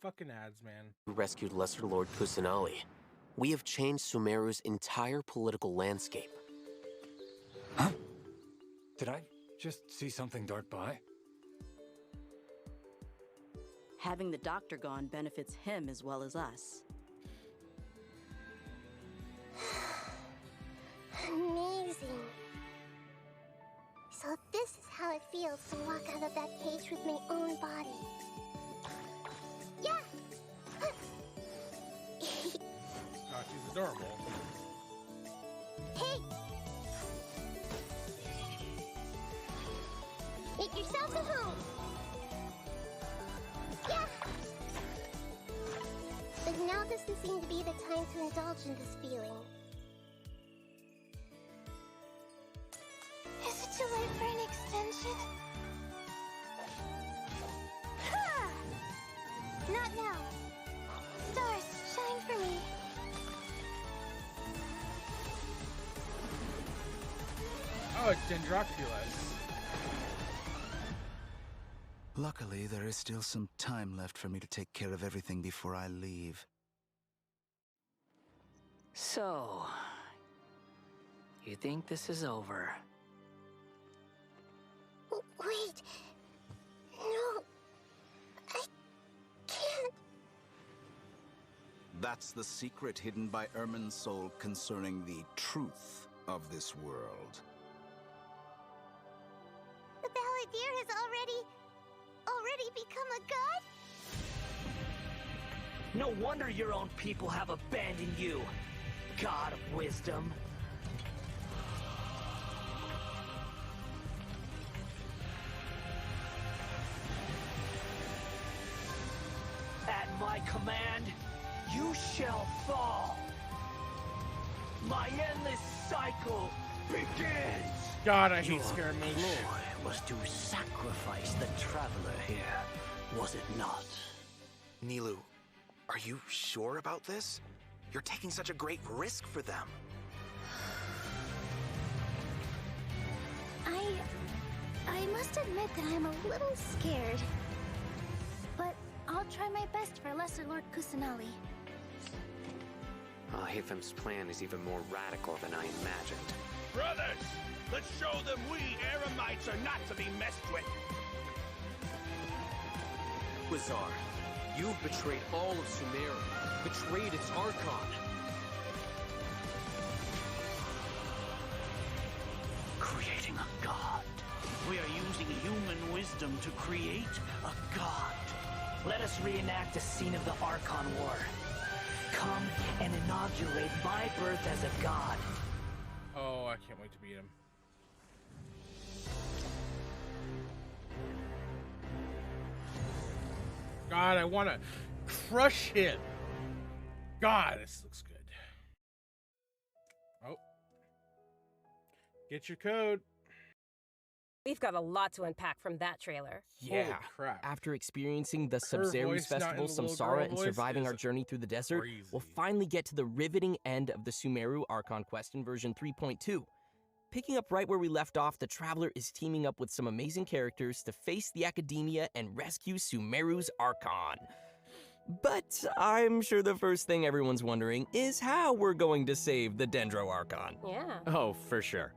Fucking ads, man. We rescued Lesser Lord Kusanali. We have changed Sumeru's entire political landscape. Huh? Did I just see something dart by? Having the doctor gone benefits him as well as us. Amazing. So this is how it feels to walk out of that cage with my own body. Yeah! Oh, she's adorable. Hey! Make yourself at home! Yeah! But now doesn't seem to be the time to indulge in this feeling. Is it too late for an extension? Ha! Not now. Stars, shine for me. Oh, it's Dendroculus. Luckily, there is still some time left for me to take care of everything before I leave. So, you think this is over? Wait. No. I can't. That's the secret hidden by Ermin's soul concerning the truth of this world. The Balladeer has already become a god? No wonder your own people have abandoned you, God of Wisdom. At my command, you shall fall. My endless cycle begins. God, I hate skirmish. Lord was to sacrifice the traveler here, was it not? Nilou, are you sure about this? You're taking such a great risk for them. I must admit that I'm a little scared. But I'll try my best for Lesser Lord Kusanali. Hathem's plan is even more radical than I imagined. Brothers, let's show them we Eremites are not to be messed with. Quasar, you've betrayed all of Sumeru, betrayed its Archon. Creating a god. We are using human wisdom to create a god. Let us reenact the scene of the Archon War. Come and inaugurate my birth as a god. Oh, I can't wait to beat him. God, I want to crush him. God, this looks good. Oh. Get your code. We've got a lot to unpack from that trailer. Holy crap. After experiencing the Her Sub-Zerus voice not in Festival, the little Samsara, girl and voice surviving our is journey through the desert, we'll crazy. finally get to the riveting end of the Sumeru Archon Quest in version 3.2. Picking up right where we left off, the Traveler is teaming up with some amazing characters to face the Academia and rescue Sumeru's Archon. But I'm sure the first thing everyone's wondering is how we're going to save the Dendro Archon. Yeah. Oh, for sure.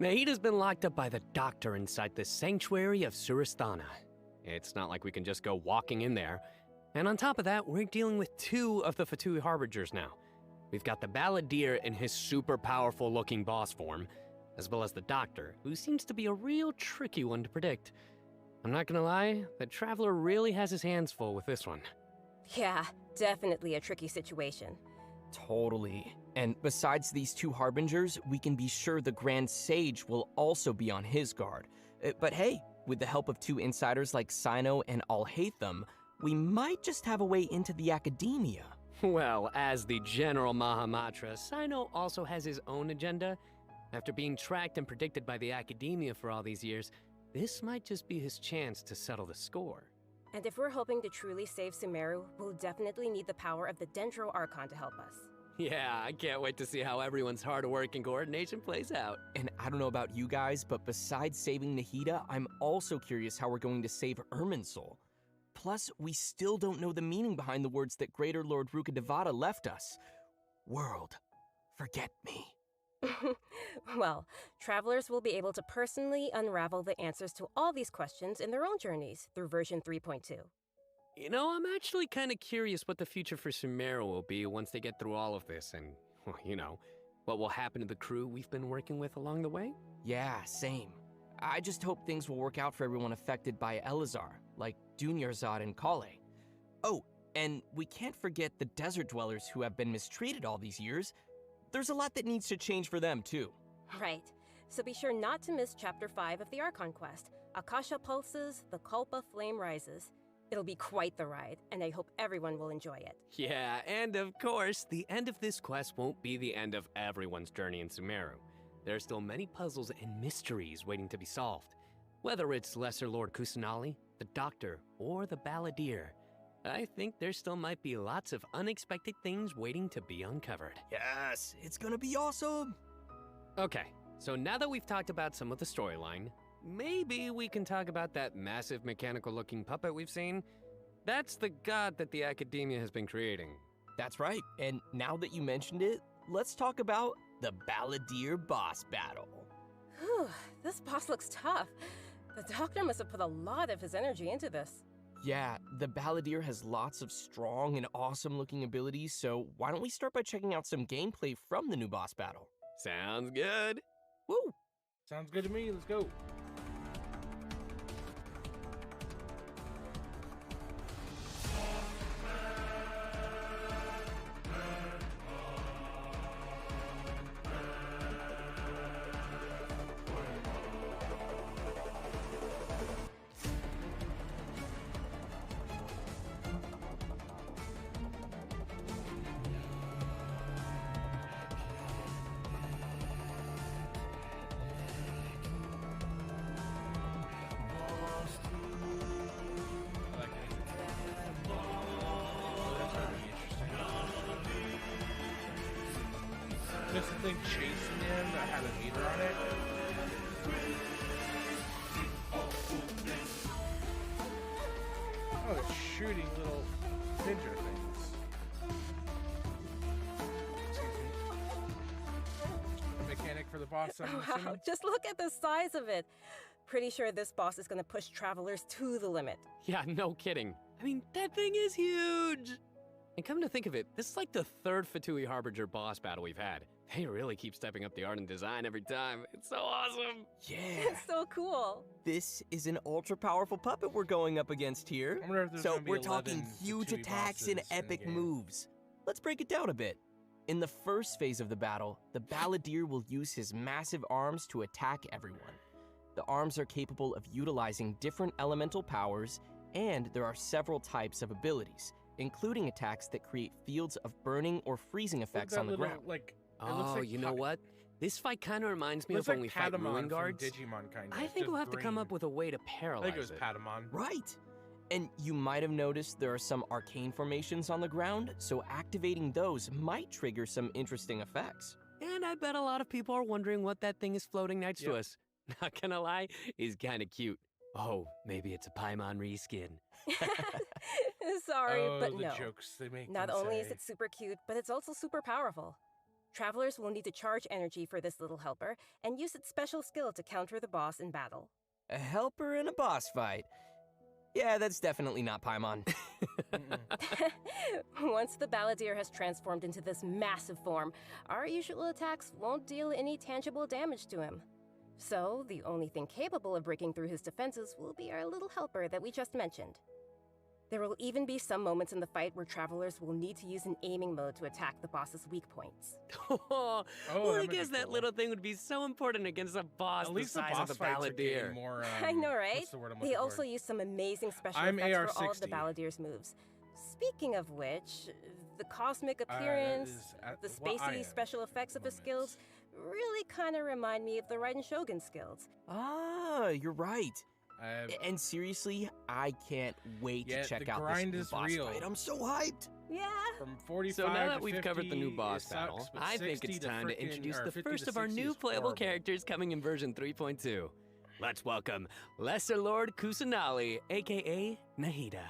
Nahida's been locked up by the doctor inside the sanctuary of Suristana. It's not like we can just go walking in there. And on top of that, we're dealing with two of the Fatui Harbingers now. We've got the Balladeer in his super powerful looking boss form, as well as the doctor, who seems to be a real tricky one to predict. I'm not gonna lie, the Traveler really has his hands full with this one. Yeah, definitely a tricky situation. Totally. And besides these two Harbingers, we can be sure the Grand Sage will also be on his guard. But hey, with the help of two insiders like Sino and Alhaitham, we might just have a way into the Academia. Well, as the General Mahamatra, Sino also has his own agenda. After being tracked and predicted by the Academia for all these years, this might just be his chance to settle the score. And if we're hoping to truly save Sumeru, we'll definitely need the power of the Dendro Archon to help us. Yeah, I can't wait to see how everyone's hard work and coordination plays out. And I don't know about you guys, but besides saving Nahida, I'm also curious how we're going to save Ermin's soul. Plus, we still don't know the meaning behind the words that Greater Lord Rukkhadevata left us. World, forget me. Well, travelers will be able to personally unravel the answers to all these questions in their own journeys through version 3.2. You know, I'm actually kind of curious what the future for Sumeru will be once they get through all of this and, well, you know, what will happen to the crew we've been working with along the way? Yeah, same. I just hope things will work out for everyone affected by Elazar, like Dunyarzad and Kale. Oh, and we can't forget the desert dwellers who have been mistreated all these years. There's a lot that needs to change for them, too. Right. So be sure not to miss Chapter 5 of the Archon quest, Akasha Pulses, the Kulpa Flame Rises. It'll be quite the ride, and I hope everyone will enjoy it. Yeah, and of course, the end of this quest won't be the end of everyone's journey in Sumeru. There are still many puzzles and mysteries waiting to be solved. Whether it's Lesser Lord Kusanali, the Doctor, or the Balladeer, I think there still might be lots of unexpected things waiting to be uncovered. Yes, it's gonna be awesome! Okay, so now that we've talked about some of the storyline, maybe we can talk about that massive mechanical-looking puppet we've seen. That's the god that the Academia has been creating. That's right, and now that you mentioned it, let's talk about the Balladeer boss battle. Whew, this boss looks tough. The Doctor must have put a lot of his energy into this. Yeah, the Balladeer has lots of strong and awesome-looking abilities, so why don't we start by checking out some gameplay from the new boss battle? Sounds good. Woo! Sounds good to me. Let's go. There's something chasing him that had a meter on it. Oh, it's shooting little ninja things. Excuse me. A mechanic for the boss, I'm Wow, assuming? just look at the size of it. Pretty sure this boss is gonna push travelers to the limit. Yeah, no kidding. I mean, that thing is huge! And come to think of it, this is like the third Fatui Harbinger boss battle we've had. They really keep stepping up the art and design every time. It's so awesome! Yeah! It's so cool! This is an ultra-powerful puppet we're going up against here. I wonder if there's So gonna be we're talking 11 huge Fatui attacks and bosses in the epic game. moves. Let's break it down a bit. In the first phase of the battle, the Balladeer will use his massive arms to attack everyone. The arms are capable of utilizing different elemental powers, and there are several types of abilities, including attacks that create fields of burning or freezing Look at effects that on the little, ground. like, it Oh, looks like you know what? This fight kind of reminds me looks of when like we fight Patamon Ruin from Guards. Digimon, kind of. I think we'll have to come up with a way to I paralyze think it was Patamon. Right! And you might have noticed there are some arcane formations on the ground, so activating those might trigger some interesting effects. And I bet a lot of people are wondering what that thing is floating next to Yep. us. Not gonna lie, he's kind of cute. Oh, maybe it's a Paimon reskin. Sorry, Oh, but the no. jokes they make Not them only is say. it super cute, but it's also super powerful. Travelers will need to charge energy for this little helper and use its special skill to counter the boss in battle. A helper in a boss fight. Yeah, that's definitely not Paimon. Once the Balladeer has transformed into this massive form, our usual attacks won't deal any tangible damage to him. So, the only thing capable of breaking through his defenses will be our little helper that we just mentioned. There will even be some moments in the fight where travelers will need to use an aiming mode to attack the boss's weak points. Well, that I might be guess that cool. little thing would be so important against a boss At the least the size boss of the fights are getting Balladeer. more. I know, right? What's the word I'm They looking also for? use some amazing special I'm effects for all of the AR-60. Balladeer's moves. Speaking of which, the cosmic appearance, the what I spacey am special effects of his moments. skills really kind of remind me of the Raiden Shogun skills. Ah, you're right. And seriously, I can't wait Yeah, to check the out grind this is boss real. fight. I'm so hyped. Yeah. From 45 So now that to we've 50, covered the new boss it battle, sucks, but I think 60 it's time to frickin- introduce or the 50 first to of our 60 new is playable horrible. characters coming in version 3.2. Let's welcome Lesser Lord Kusanali, aka Nahida.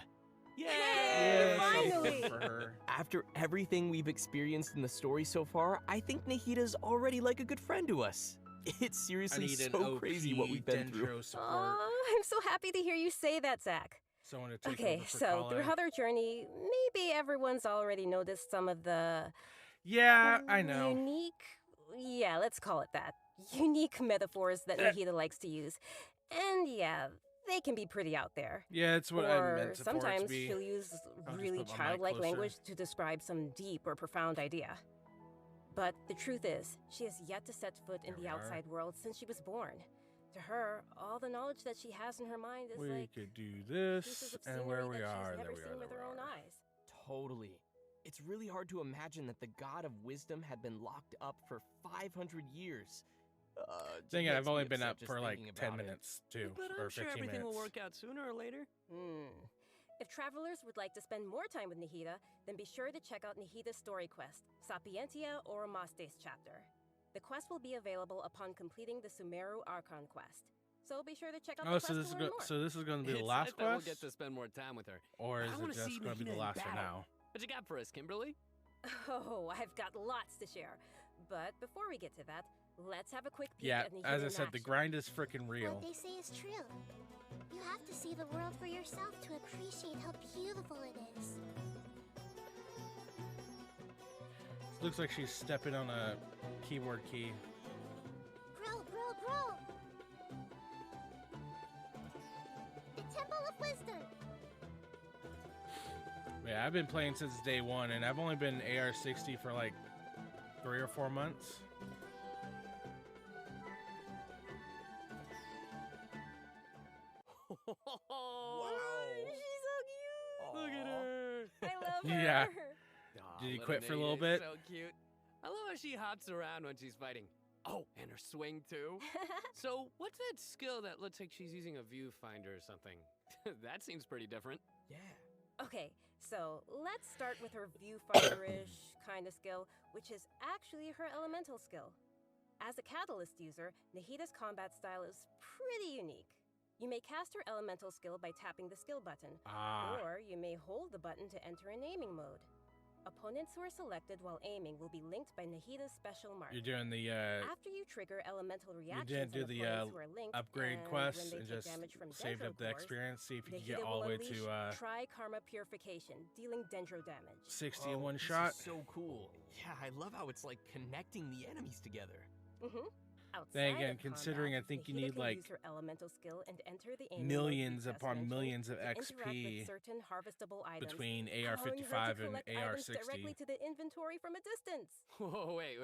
Yay! Finally! For her. After everything we've experienced in the story so far, I think Nahida's already like a good friend to us. It's I seriously need an so OP crazy what we've been through. Dendro support. Aw, I'm so happy to hear you say that, Zach. Someone to take Okay, over for so Colin. throughout our journey, maybe everyone's already noticed some of the Yeah, I know. unique, yeah, let's call it that, unique metaphors that Nahida likes to use. And yeah, they can be pretty out there. Yeah, it's what I Or meant for it to sometimes be. she'll use I'll just really put my mic childlike closer. language to describe some deep or profound idea. But the truth is, she has yet to set foot in There the we are. outside world since she was born. To her, all the knowledge that she has in her mind is We like could do pieces this, of and where scenery we that she's are, never there we seen are, with there her we own are. eyes. Totally. It's really hard to imagine that the god of wisdom had been locked up for 500 years. Dang it, makes I've me only been upset up just for like thinking 10 about it. minutes, too, But or I'm sure 15 everything minutes. will work out sooner or later. If travelers would like to spend more time with Nahida, then be sure to check out Nahida's story quest, Sapientia Oromastes chapter. The quest will be available upon completing the Sumeru Archon quest. So be sure to check out Oh, the so quest this to is learn more. so this is going to be the It's last nice that we'll quest, get to spend more time with her. or I is wanna it just see going to be the Nahida in last for battle. now? What you got for us, Kimberly? Oh, I've got lots to share. But before we get to that, let's have a quick peek Yeah, at Nahida as I in said, the action. grind is freaking real. What they say is true. You have to see the world for yourself to appreciate how beautiful it is. Looks like she's stepping on a keyboard key. Grow, grow, grow! The Temple of Wisdom! Yeah, I've been playing since day one, and I've only been AR60 for like 3 or 4 months. Wow. She's so cute! Look at her. I love her! Yeah. Aw, Did you little quit for a little Nahida is bit? So cute. I love how she hops around when she's fighting. Oh, and her swing too. So, what's that skill that looks like she's using a viewfinder or something? That seems pretty different. Yeah. Okay, so let's start with her viewfinder-ish kind of skill, which is actually her elemental skill. As a catalyst user, Nahida's combat style is pretty unique. You may cast her elemental skill by tapping the skill button, or you may hold the button to enter an aiming mode. Opponents who are selected while aiming will be linked by Nahida's special mark. You're doing the After you trigger elemental reactions you didn't do on the opponents who are linked, upgrade and quest when they and take just damage from saved dendro up the cores, experience. See if you can Nahida get all the will way unleash to Tri-Karma Purification, dealing dendro damage. 60 in Oh, one this shot. is so cool. Yeah, I love how it's like connecting the enemies together. Outside Then again, of considering combat, I think you Nahida need can like use her elemental skill and enter the aiming millions mode we just upon mentioned millions of to interact with XP certain harvestable items, between allowing her to AR55 and collect items AR60. directly to the inventory from a distance. Whoa, wait.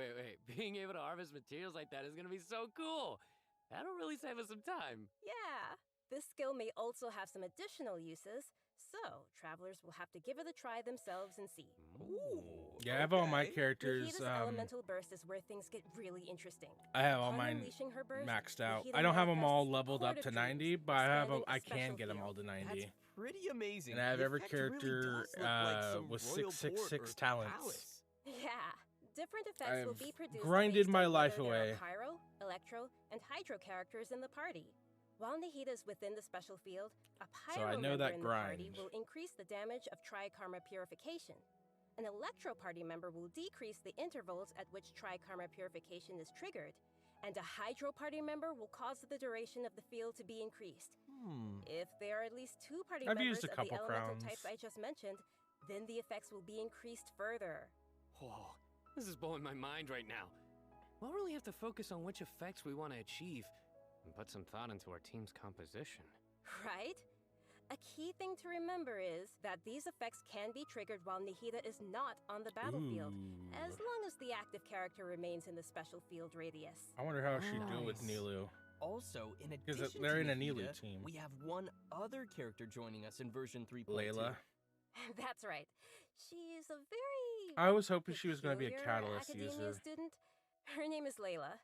Being able to harvest materials like that is gonna be so cool. That'll really save us some time. Yeah, this skill may also have some additional uses, so travelers will have to give it a try themselves and see. Ooh. Yeah, I have all my characters. Nahida's elemental burst is where things get really interesting. I have all Upon mine unleashing her burst, maxed out. Nahida I don't have them all manifests leveled Court up of to Dreams, 90, but I have them. expanding a I can special get them field. all to 90. That's pretty amazing. And I have The every effect really character does look like some with royal 666 port or talents. palace. Yeah, different effects will be I've produced grinded based my on life whether there away. are Pyro, Electro, and Hydro characters in the party. While Nahida is within the special field, a So Pyro I know member that in the party grind. will increase the damage of Tri-Karma Purification. An Electro party member will decrease the intervals at which Tri-Karma Purification is triggered, and a Hydro party member will cause the duration of the field to be increased. If there are at least 2 party I've members used a of couple the elemental crowns. types I just mentioned, then the effects will be increased further. Whoa, this is blowing my mind right now. We'll really have to focus on which effects we want to achieve and put some thought into our team's composition. Right? A key thing to remember is that these effects can be triggered while Nahida is not on the battlefield, as long as the active character remains in the special field radius. I wonder how she'd do it with Nice. Nilu. Also, in Because addition they're to in a Nahida, Nilu team. we have one other character joining us in version 3.2. Layla. That's right. She's a very I was hoping she was going to be a peculiar catalyst academia user. student. Her name is Layla.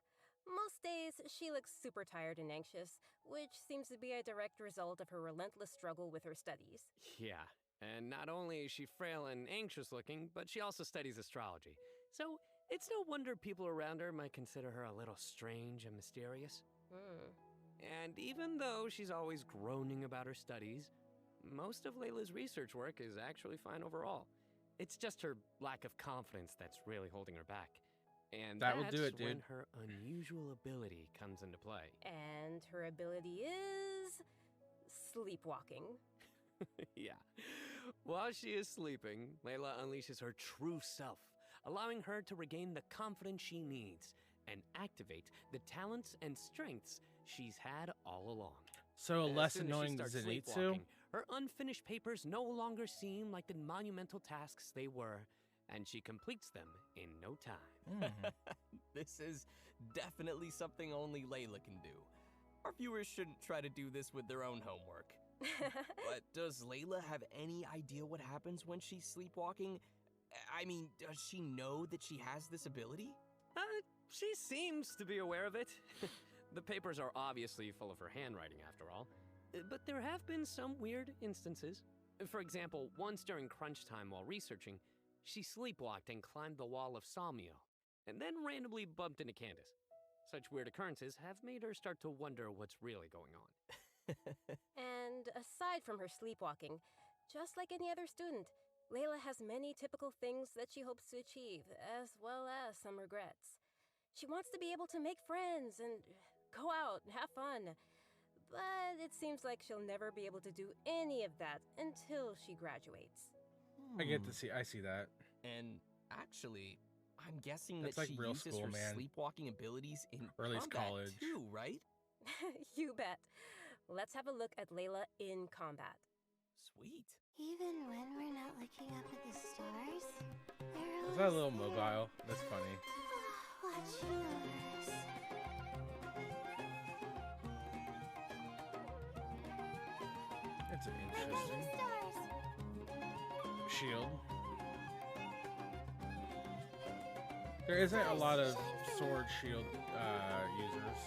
Most days, she looks super tired and anxious, which seems to be a direct result of her relentless struggle with her studies. Yeah, and not only is she frail and anxious looking, but she also studies astrology. So it's no wonder people around her might consider her a little strange and mysterious. And even though she's always groaning about her studies, most of Layla's research work is actually fine overall. It's just her lack of confidence that's really holding her back. And That will that's do it, when dude. her unusual ability comes into play. And her ability is sleepwalking. Yeah. While she is sleeping, Layla unleashes her true self, allowing her to regain the confidence she needs and activate the talents and strengths she's had all along. So As less soon as she annoying starts than Zenitsu? sleepwalking, her unfinished papers no longer seem like the monumental tasks they were, and she completes them in no time. This is definitely something only Layla can do. Our viewers shouldn't try to do this with their own homework. But does Layla have any idea what happens when she's sleepwalking? I mean, does she know that she has this ability? She seems to be aware of it. The papers are obviously full of her handwriting, after all. But there have been some weird instances. For example, once during crunch time while researching, she sleepwalked and climbed the wall of Sawmill, and then randomly bumped into Candace. Such weird occurrences have made her start to wonder what's really going on. And aside from her sleepwalking, just like any other student, Layla has many typical things that she hopes to achieve, as well as some regrets. She wants to be able to make friends and go out and have fun, but it seems like she'll never be able to do any of that until she graduates. I see that. And actually, I'm guessing That's that like she real uses school, her man. sleepwalking abilities in Or at least combat college. too, right? You bet. Let's have a look at Layla in combat. Sweet. Even when we're not looking up at the stars, they're Is that a always little there. mobile? That's funny. Watching us. It's Look interesting. at the stars. Shield. There isn't a lot of sword shield users.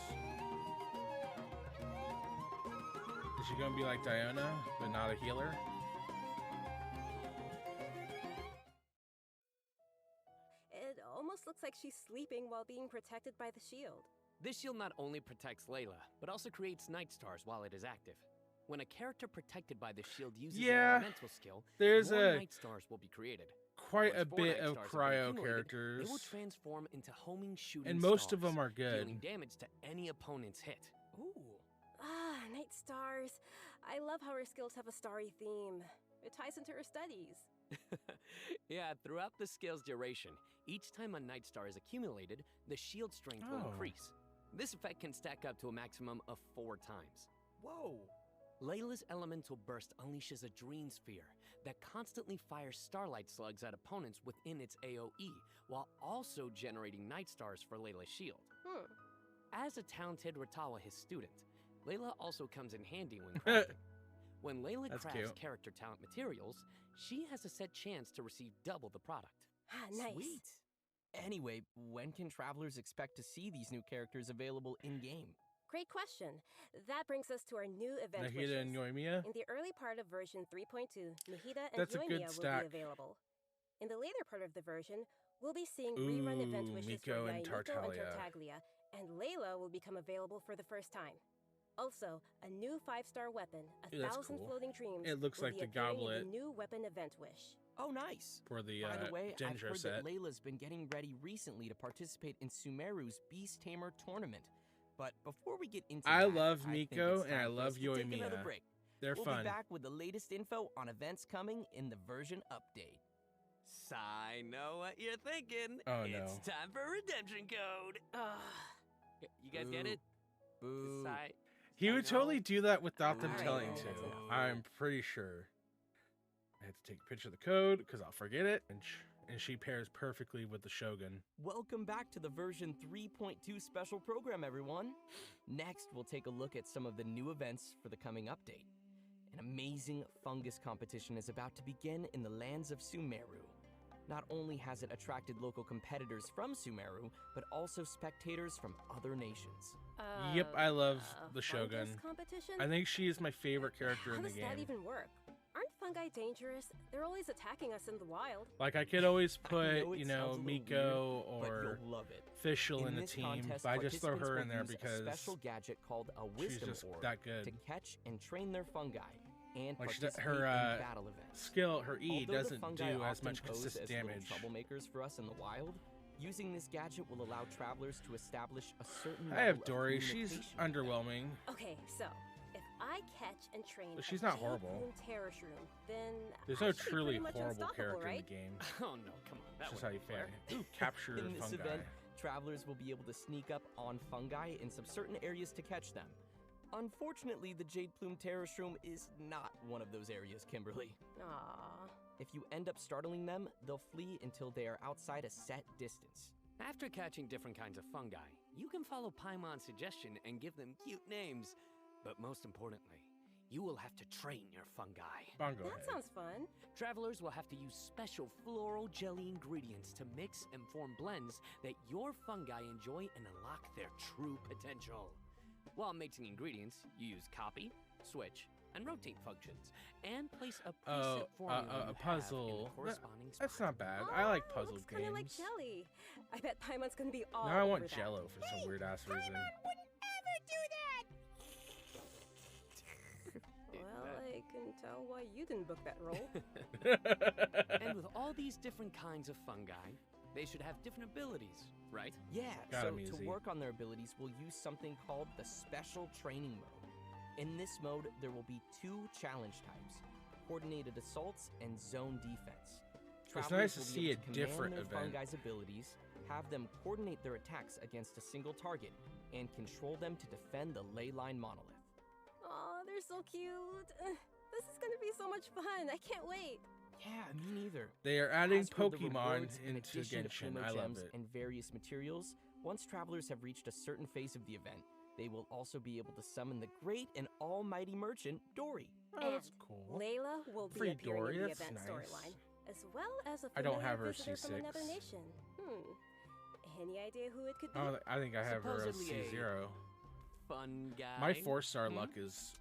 Is she gonna be like Diana, but not a healer? It almost looks like she's sleeping while being protected by the shield. This shield not only protects Layla, but also creates night stars while it is active. When a character protected by the shield uses an elemental skill, there's more a night stars will be created. quite a Once 4 bit night of stars have been cryo accumulated, characters, They will transform into homing shooting and most of stars, them are good. dealing damage to any opponent's hit. Ooh. Ah, night stars. I love how her skills have a starry theme. It ties into her studies. Yeah, throughout the skill's duration, each time a night star is accumulated, the shield strength will Oh. increase. This effect can stack up to a maximum of 4 times. Whoa. Layla's elemental burst unleashes a dream sphere that constantly fires starlight slugs at opponents within its AoE, while also generating night stars for Layla's shield. As a talented Ratawa his student, Layla also comes in handy when crafting. When Layla That's crafts cute. character talent materials, she has a set chance to receive double the product. Ah, nice. Sweet. Anyway, when can travelers expect to see these new characters available in-game? Great question. That brings us to our new event Nahida wishes. and Yoimiya? In the early part of version 3.2, Nahida and That's a good Yoimiya will stack. be available. In the later part of the version, we'll be seeing rerun event Ooh, wishes Miko for and Yainiko and Tartaglia. Tartaglia, and Layla will become available for the first time. Also, a new 5-star weapon, Ooh, that's 1,000 cool. floating dreams, It looks will like be the appearing in goblet. the new weapon event wish. Oh, nice. For the By the way, I've Ginger heard set. that Layla's been getting ready recently to participate in Sumeru's Beast Tamer tournament. But before we get into I that, love I think Miko it's and time I for us love to take another Yoimiya. break. They're we'll fun. be back with the latest info on events coming in the version update. I know what you're thinking. Oh, It's no. time for redemption code. You guys get it? Boo. He would totally do that without them Alright, telling that's to. enough. I'm pretty sure. I had to take a picture of the code because I'll forget it. And she pairs perfectly with the Shogun. Welcome back to the version 3.2 special program, everyone. Next, we'll take a look at some of the new events for the coming update. An amazing fungus competition is about to begin in the lands of Sumeru. Not only has it attracted local competitors from Sumeru, but also spectators from other nations. Yep, I love the fungus Shogun. competition? I think she is my favorite character How in the does game. that even work? Aren't fungi dangerous? They're always attacking us in the wild. Like, I could always I put, know it you sounds know, a little Miko weird, but or you'll love it. Fischl in the this team, contest, but I just throw her participants in there will use because a special gadget called a she's wisdom just orb that good. to catch and train their fungi and Like participate her in battle events. skill, her E Although the doesn't fungi do as often much pose consistent as little damage. troublemakers for us in the wild, using this gadget will allow travelers to establish a certain I have level of Dory. She's communication. underwhelming. Okay, so if I catch and train But a she's not Jade horrible. Bloom Terror Shroom, then There's I no should be truly pretty much horrible unstoppable, character right? in the game. Oh no, come on. That That's just wouldn't how you be fair. fair. Ooh, capture In this fungi. event, travelers will be able to sneak up on fungi in some certain areas to catch them. Unfortunately, the Jade Plume Terror Shroom is not one of those areas, Kimberly. Aww. If you end up startling them, they'll flee until they are outside a set distance. After catching different kinds of fungi, you can follow Paimon's suggestion and give them cute names. But most importantly, you will have to train your fungi. Bongo That head. sounds fun. Travelers will have to use special floral jelly ingredients to mix and form blends that your fungi enjoy and unlock their true potential. While mixing ingredients, you use copy, switch, and rotate functions, and place a preset formula you a have in puzzle. the corresponding That's spot. not bad. I like puzzle looks games. kind of like jelly. I bet Paimon's gonna be all Now I over want that. Jello for some weird ass reason. Well, I can tell why you didn't book that role. And with all these different kinds of fungi, they should have different abilities, right? Yeah, Got so 'em to easy. work on their abilities, we'll use something called the Special Training Mode. In this mode, there will be 2 challenge types, Coordinated Assaults and Zone Defense. It's nice Travelers to will be see able a command different their event. fungi's abilities, have them coordinate their attacks against a single target, and control them to defend the ley line monolith. Aw, they're so cute. This is gonna be so much fun. I can't wait. Yeah, me neither. They are adding As for the Pokemon rewards, in into addition to Genshin. Primo I love gems it. and various materials, once travelers have reached a certain phase of the event, they will also be able to summon the great and almighty merchant, Dory. Oh, that's And cool. Layla will be Free appearing Dory, in the that's event nice. storyline, as well as a I don't familiar have her visitor from another C6. nation. Any idea who it could be? Oh, I think I have her as Supposedly a C0. Fun guy. My 4-star luck is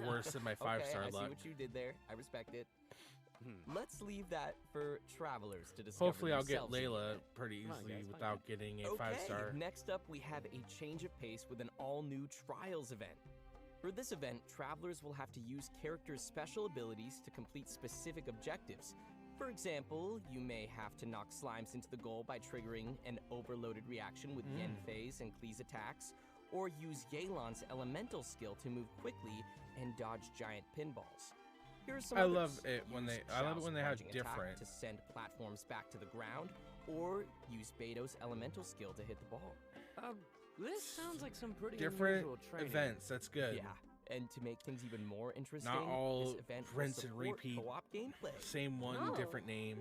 worse than my 5-star okay, I luck. see what you did there. I respect it. Hmm. Let's leave that for travelers to discover Hopefully I'll get themselves in the Layla event. pretty Come on, easily guys, fine, without getting a Okay, 5-star. next up we have a change of pace with an all-new Trials event. For this event, travelers will have to use characters' special abilities to complete specific objectives. For example, you may have to knock slimes into the goal by triggering an overloaded reaction with Yen Phase and Klee's attacks, or use Yelan's elemental skill to move quickly and dodge giant pinballs. Here are some I others. love it when Use they- I love it Xiao's when they have plunging attack different- to send platforms back to the ground, or use Beto's elemental skill to hit the ball. This sounds like some pretty Different unusual training. events. That's good. Yeah, and to make things even more interesting, Not all this event rinse will and support repeat. co-op gameplay. Same one, Oh. different name.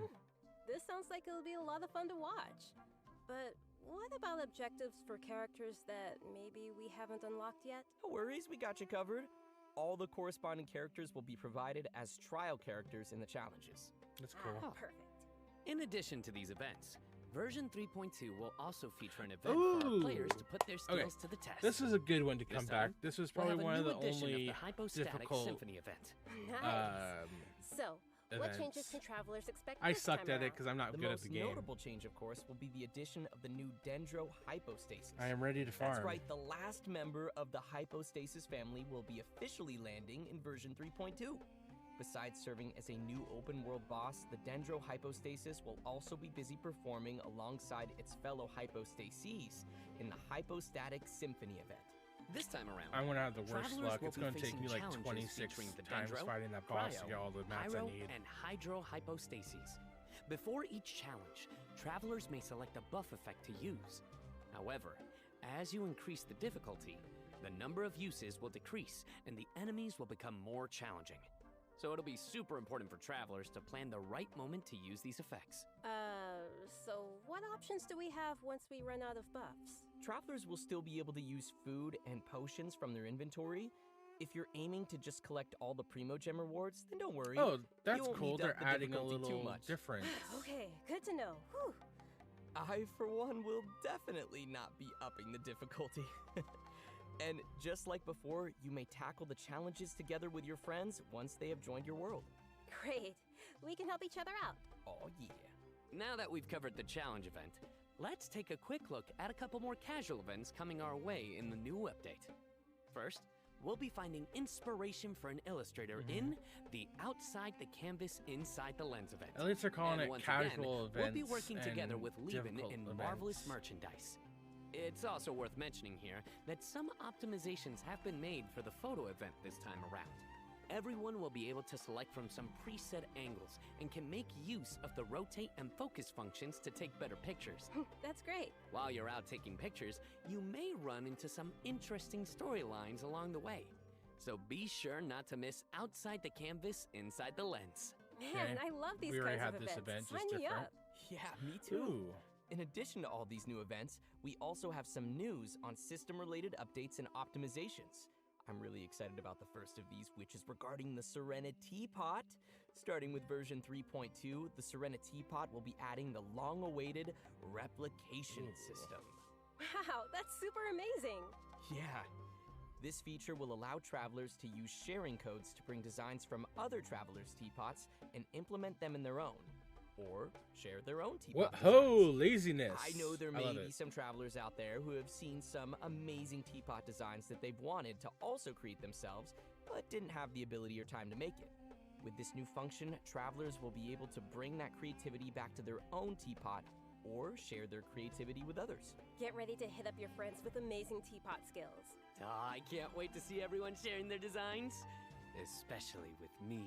This sounds like it'll be a lot of fun to watch. But what about objectives for characters that maybe we haven't unlocked yet? No worries, we got you covered. All the corresponding characters will be provided as trial characters in the challenges. That's cool. Ah, perfect. In addition to these events, version 3.2 will also feature an event for our Ooh. players to put their skills Okay, to the test. this is a good one to This come time, back. This was we'll probably have a one of new the edition only of the Hypostatic difficult Symphony event. Nice. So, what changes events. can travelers expect I this sucked time at it around? because I'm not The good at most the game. notable change, of course, will be the addition of the new Dendro Hypostasis. I am ready to farm. That's right, the last member of the Hypostasis family will be officially landing in version 3.2. Besides serving as a new open world boss, the Dendro Hypostasis will also be busy performing alongside its fellow Hypostases in the Hypostatic Symphony event. This time around, I went out the worst travelers luck. will It's be going to take facing me like challenges 26 featuring the times Dendro, fighting that boss to Cryo, get all the mats I Pyro, need. and Hydro Hypostases. Before each challenge, travelers may select a buff effect to use. However, as you increase the difficulty, the number of uses will decrease and the enemies will become more challenging. So it'll be super important for travelers to plan the right moment to use these effects. So what options do we have once we run out of buffs? Travelers will still be able to use food and potions from their inventory. If you're aiming to just collect all the Primo Gem rewards, then don't worry. Oh, You that's won't cool. need They're up the adding a difficulty too little much. difference. Okay, good to know. Whew. I, for one, will definitely not be upping the difficulty. And just like before, you may tackle the challenges together with your friends once they have joined your world. Great. We can help each other out. Oh yeah. Now that we've covered the challenge event, let's take a quick look at a couple more casual events coming our way in the new update. First, we'll be finding inspiration for an illustrator in the Outside the Canvas, Inside the Lens event. At least they're calling And it once casual again, we'll be events working together and with Leben difficult in events. marvelous merchandise. It's also worth mentioning here that some optimizations have been made for the photo event this time around. Everyone will be able to select from some preset angles and can make use of the rotate and focus functions to take better pictures. That's great. While you're out taking pictures, you may run into some interesting storylines along the way. So be sure not to miss Outside the Canvas, Inside the Lens. Man, I love these We already kinds had of this events. event, just Sign me different. up. Yeah, me too. Ooh. In addition to all these new events, we also have some news on system-related updates and optimizations. I'm really excited about the first of these, which is regarding the Serenity Pot. Starting with version 3.2, the Serenity Pot will be adding the long-awaited replication system. Wow, that's super amazing. Yeah. This feature will allow travelers to use sharing codes to bring designs from other travelers' teapots and implement them in their own, or share their own teapot What ho, designs. laziness. I know there may love be it. some travelers out there who have seen some amazing teapot designs that they've wanted to also create themselves, but didn't have the ability or time to make it. With this new function, travelers will be able to bring that creativity back to their own teapot or share their creativity with others. Get ready to hit up your friends with amazing teapot skills. Oh, I can't wait to see everyone sharing their designs, especially with me.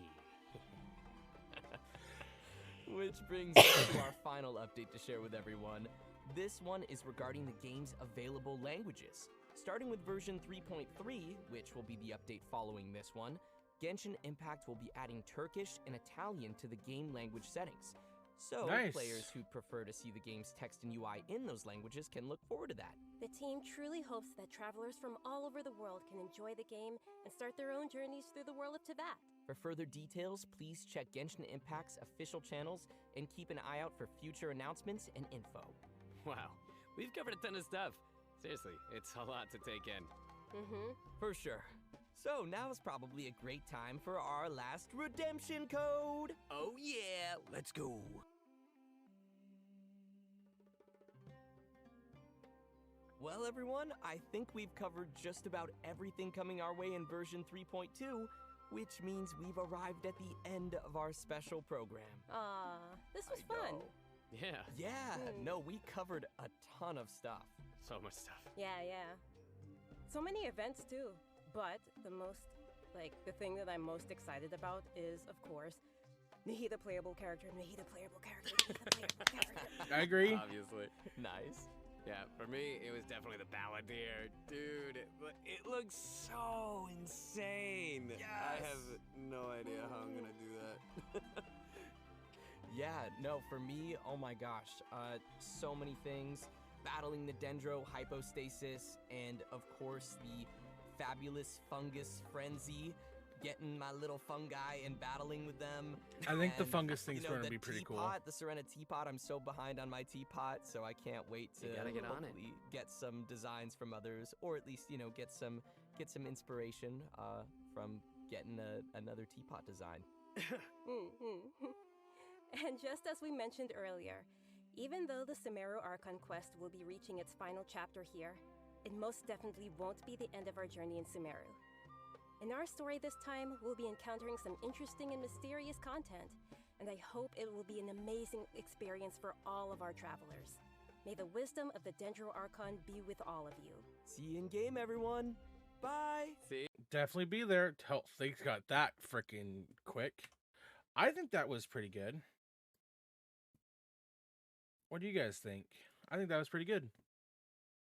Which brings us to our final update to share with everyone. This one is regarding the game's available languages. Starting with version 3.3, which will be the update following this one, Genshin Impact will be adding Turkish and Italian to the game language settings. So Nice. players who prefer to see the game's text and UI in those languages can look forward to that. The team truly hopes that travelers from all over the world can enjoy the game and start their own journeys through the world of Teyvat. For further details, please check Genshin Impact's official channels and keep an eye out for future announcements and info. Wow, we've covered a ton of stuff. Seriously, it's a lot to take in. For sure. So now is probably a great time for our last redemption code. Oh yeah, let's go. Well, everyone, I think we've covered just about everything coming our way in version 3.2, which means we've arrived at the end of our special program. This was fun. Yeah. Yeah, no, we covered a ton of stuff. So much stuff. Yeah. So many events too. But the thing that I'm most excited about is, of course, Nahida playable character, Nahida playable character, Nahida playable character. I agree. Obviously. Nice. Yeah, for me, it was definitely the Balladeer. Dude, it looks so insane. Yes. I have no idea how I'm gonna do that. Yeah, no, for me, oh my gosh, so many things. Battling the Dendro Hypostasis, and of course the fabulous Fungus Frenzy, getting my little fungi and battling with them. I think the And, fungus thing's you know, going to the be pretty cool. teapot, the Serenity Pot, I'm so behind on my teapot, so I can't wait to You gotta get on it. hopefully get some designs from others, or at least, you know, get some inspiration from getting another teapot design. And just as we mentioned earlier, even though the Sumeru Archon quest will be reaching its final chapter here, it most definitely won't be the end of our journey in Sumeru. In our story this time, we'll be encountering some interesting and mysterious content, and I hope it will be an amazing experience for all of our travelers. May the wisdom of the Dendro Archon be with all of you. See you in game, everyone. Bye. See? Definitely be there. Things got that freaking quick. I think that was pretty good. What do you guys think? I think that was pretty good.